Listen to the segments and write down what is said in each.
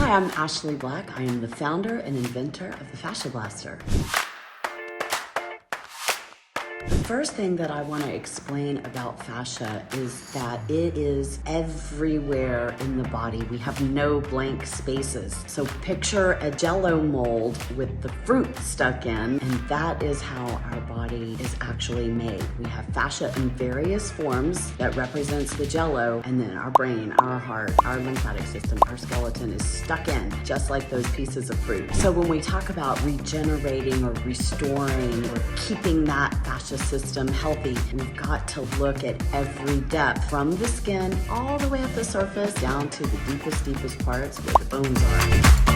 Hi, I'm Ashley Black. I am the founder and inventor of the Fascia Blaster. The first thing that I want to explain about fascia is that it is everywhere in the body. We have no blank spaces. So picture a Jell-O mold with the fruit stuck in, and that is how our body is actually made. We have fascia in various forms that represents the Jell-O, and then our brain, our heart, our lymphatic system, our skeleton is stuck in, just like those pieces of fruit. So when we talk about regenerating or restoring or keeping that fascia system healthy, we've got to look at every depth from the skin all the way up the surface down to the deepest parts where the bones are.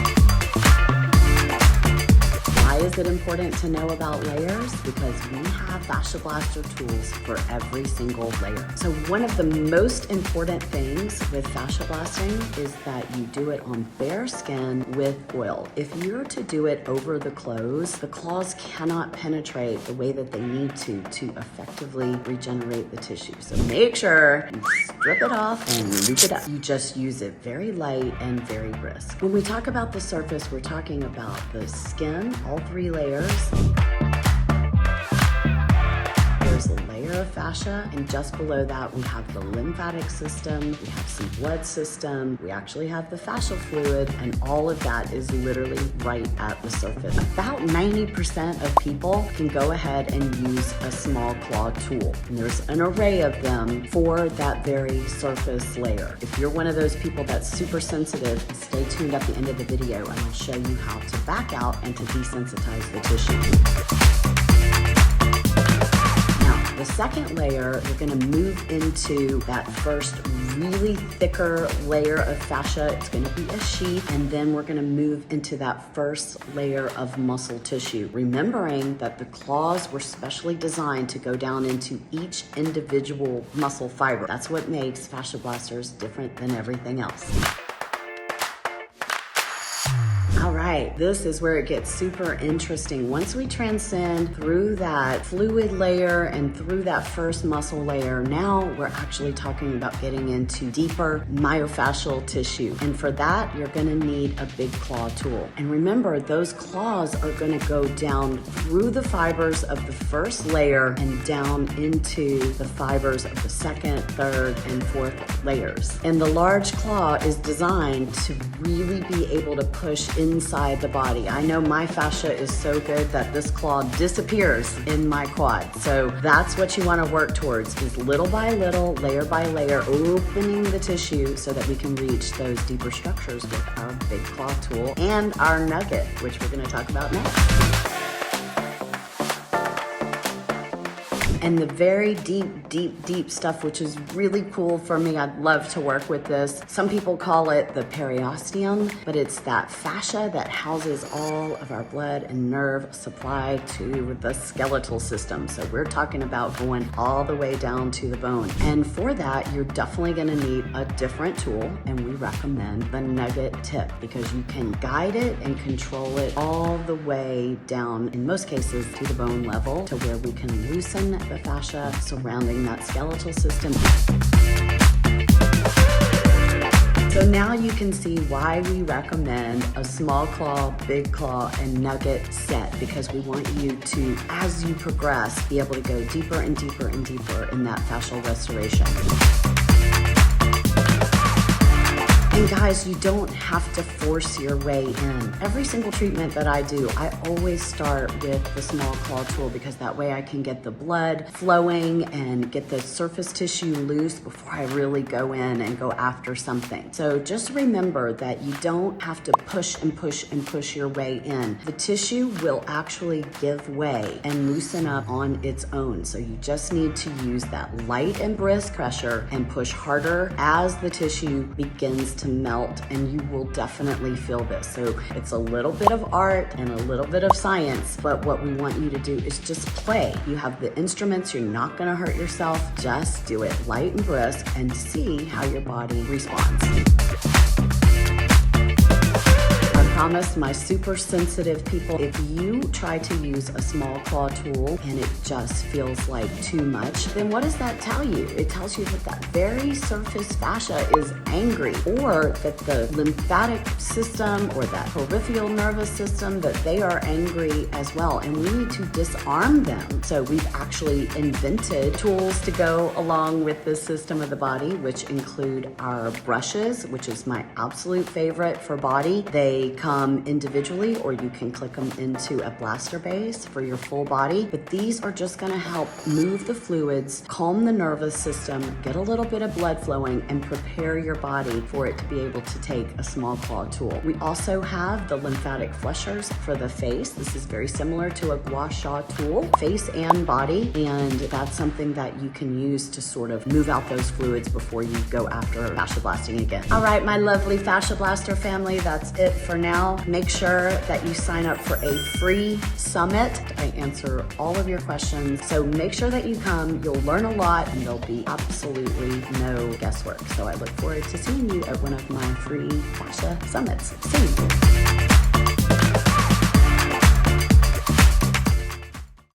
Why is it important to know about layers? Because we have Fascia Blaster tools for every single layer. So one of the most important things with fascia blasting is that you do it on bare skin with oil. If you're to do it over the claws cannot penetrate the way that they need to effectively regenerate the tissue. So make sure you strip it off and loop it up. You just use it very light and very brisk. When we talk about the surface, we're talking about the skin, all 3 layers. There's a layer of fascia, and just below that we have the lymphatic system, we have some blood system, we actually have the fascial fluid, and all of that is literally right at the surface. About 90% of people can go ahead and use a small claw tool, and there's an array of them for that very surface layer. If you're one of those people that's super sensitive, stay tuned at the end of the video and I'll show you how to back out and to desensitize the tissue. The second layer, you're gonna move into that first really thicker layer of fascia. It's gonna be a sheath, and then we're gonna move into that first layer of muscle tissue. Remembering that the claws were specially designed to go down into each individual muscle fiber. That's what makes fascia blasters different than everything else. All right, this is where it gets super interesting. Once we transcend through that fluid layer and through that first muscle layer, now we're actually talking about getting into deeper myofascial tissue. And for that, you're gonna need a big claw tool. And remember, those claws are gonna go down through the fibers of the first layer and down into the fibers of the second, third, and fourth layers. And the large claw is designed to really be able to push inside the body. I know my fascia is so good that this claw disappears in my quad. So that's what you want to work towards, is little by little, layer by layer, opening the tissue so that we can reach those deeper structures with our big claw tool and our nugget, which we're going to talk about next. And the very deep stuff, which is really cool for me. I'd love to work with this. Some people call it the periosteum, but it's that fascia that houses all of our blood and nerve supply to the skeletal system. So we're talking about going all the way down to the bone. And for that, you're definitely gonna need a different tool, and we recommend the nugget tip because you can guide it and control it all the way down, in most cases, to the bone level, to where we can loosen the fascia surrounding that skeletal system. So now you can see why we recommend a small claw, big claw, and nugget set, because we want you to, as you progress, be able to go deeper and deeper and deeper in that fascial restoration. And guys, you don't have to force your way in. Every single treatment that I do, I always start with the small claw tool because that way I can get the blood flowing and get the surface tissue loose before I really go in and go after something. So just remember that you don't have to push and push and push your way in. The tissue will actually give way and loosen up on its own. So you just need to use that light and brisk pressure and push harder as the tissue begins to melt, and you will definitely feel this. So it's a little bit of art and a little bit of science, but what we want you to do is just play. You have the instruments, you're not gonna hurt yourself. Just do it light and brisk and see how your body responds. promise my super sensitive people, if you try to use a small claw tool and it just feels like too much, then what does that tell you? It tells you that that very surface fascia is angry, or that the lymphatic system or that peripheral nervous system, that they are angry as well, and we need to disarm them. So we've actually invented tools to go along with this system of the body, which include our brushes, which is my absolute favorite for body. They come individually, or you can click them into a blaster base for your full body, but these are just gonna help move the fluids, calm the nervous system, get a little bit of blood flowing, and prepare your body for it to be able to take a small claw tool. We also have the lymphatic flushers for the face. This is very similar to a gua sha tool, face and body, and that's something that you can use to sort of move out those fluids before you go after fascia blasting again. All right, my lovely Fascia Blaster family, that's it for now. Make sure that you sign up for a free summit. I answer all of your questions, so make sure that you come. You'll learn a lot, and there'll be absolutely no guesswork. So I look forward to seeing you at one of my free fascia summits soon.